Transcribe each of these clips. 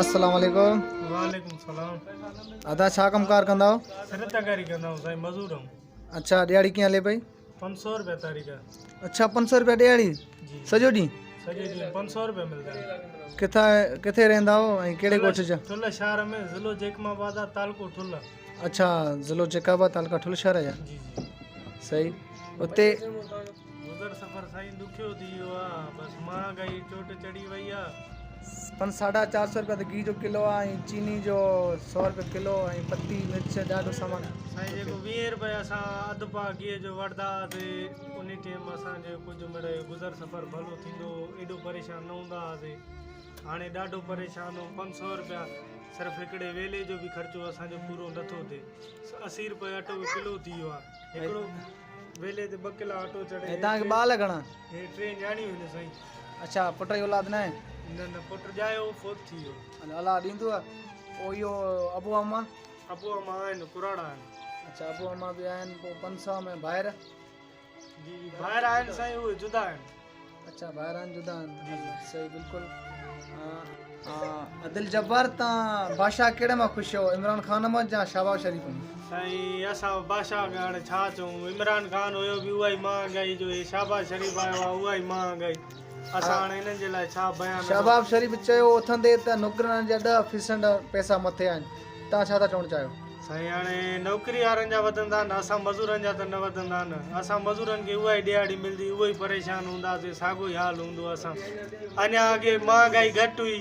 अस्सलाम वालेकुम। वालेकुम सलाम। अदा छा कमकार कंदा हो? सिरतकारी कंदा हूं साईं, मजूर हूं। अच्छा दिहाड़ी कीअं हले पई? 500 रुपया तारीख़। अच्छा 500 रुपया दिहाड़ी जी सॼो ॾींहुं? सॼे ॾींहुं 500 रुपया मिलंदा आहिनि। किथे रहंदा हो ऐं कहिड़े ॻोठ जा? ठुल शहर में, ज़िलो जेकमाबाद आहे, तालुको ठुल। अच्छा ज़िलो जेकाबाद तालुका ठुल शहर जा। जी जी सही। उते गुज़र सफ़र साईं ॾुखियो थी वियो आहे, बसि महांगाई चोट चढ़ी वई आहे। 450 रुपया त घी जो किलो आहे ऐं चीनी जो 100 रुपया किलो ऐं पत्ती मिर्च ॾाढो सामान। साईं जेको 20 रुपया असां अधु पा घीअ जो वठंदा हुआसीं, उन टाइम असांजो कुझु मिड़े गुज़र सफ़र भलो थींदो, एॾो परेशान न हूंदा हुआसीं। हाणे ॾाढो परेशान हो। 500 रुपया सिर्फ़ु हिकिड़े वेले जो बि ख़र्चो असांजो पूरो नथो थिए। 80 रुपया अटो किलो थी वियो आहे। हिकिड़ो वेले ते 2 किला अटो चढ़े। तव्हांखे ॿार घणा? हे 3 ॼाणियूं आहिनि साईं। अच्छा पुट जी औलाद न आहे? न पुटु ॼायो फोत थी वियो। औलाद ॾींदो आहे। पोइ इहो अबू अम्मा? अबू अम्मा आहिनि, पुराणा आहिनि। अच्छा अबू अम्मा बि आहिनि। पोइ 500 में ॿाहिरि? जी ॿाहिरि आहिनि साईं, उहे जुदा आहिनि। अच्छा ॿाहिरि आहिनि, जुदा आहिनि। सही बिल्कुलु। अदिल जब्बार तव्हां बादशाह कहिड़े मां ख़ुशि हो, इमरान ख़ान मां या शहबाज शरीफ़ में? साईं असां बादशाह खे हाणे छा चऊं, इमरान ख़ान हुयो बि उहा ई महांगाई जो, शहबाज शरीफ़ आयो आहे उहा ई महांगाई। असां हाणे हिननि जे लाइ छा बयानु। शहबाज शरीफ़ चयो उथंदे त नौकिरनि जा 10% पैसा मथे आहिनि, तव्हां छा था चवणु चाहियो? साईं हाणे नौकिरी वारनि जा वधंदा न, असां मज़ूरनि जा त न वधंदा न। असां मज़ूरनि खे उहा ई ॾियाड़ी मिलंदी, उहो ई परेशान हूंदासीं, साॻियो ई हाल हूंदो असां। अञा अॻे महांगाई घटि हुई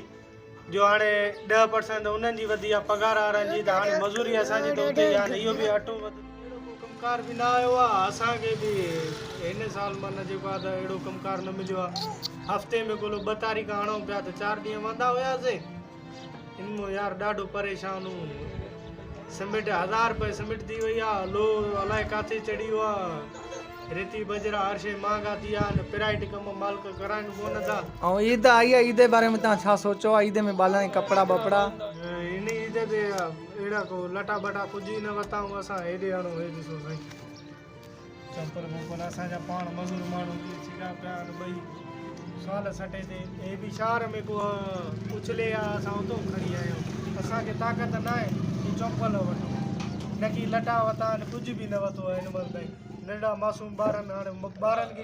जो हाणे 10% उन्हनि जी वधी आहे पघार वारनि जी, त हाणे मज़ूरी असांजी त उते हाणे इहो बि अटो वधि कमकार बि न आयो आहे असांखे बि। हिन साल माना जेको आहे त अहिड़ो कमकार न मिलियो आहे। हफ़्ते में कुल 2 तारीख़ हणूं पिया त 4 ॾींहं वांदा हुयासीं। इन यार ॾाढो परेशान हूं। सिमेंट 1000 रुपए सिमेंट थी वई आहे, लो अलाए किथे चढ़ी वियो आहे। रेती बजरा हर शइ महांगा थी विया आहिनि, पिराइट कम मालिक कराइनि कोन था। ऐं ईद आई आहे, ईद जे बारे में तव्हां छा सोचो आहे? ईद में ॿारनि कपिड़ा वपड़ा हिन ईद ते अहिड़ा को लटा बटा कुझु ई न वरिताऊं असां। हेॾे हणूं हे ॾिसो साईं, चंपल वंपल असांजा पाण मज़ूर माण्हू छिका पिया आहिनि ॿई साल सटे ते। हे बि शहर में को उछले आहे, असां उतो खणी आया आहियूं। असांखे ताक़त न आहे की चंपल वठूं, न की लटा वरिता आहिनि, कुझु बि न वरितो आहे हिन महिल ताईं। नंढा मासूम ॿारनि हाणे ॿारनि खे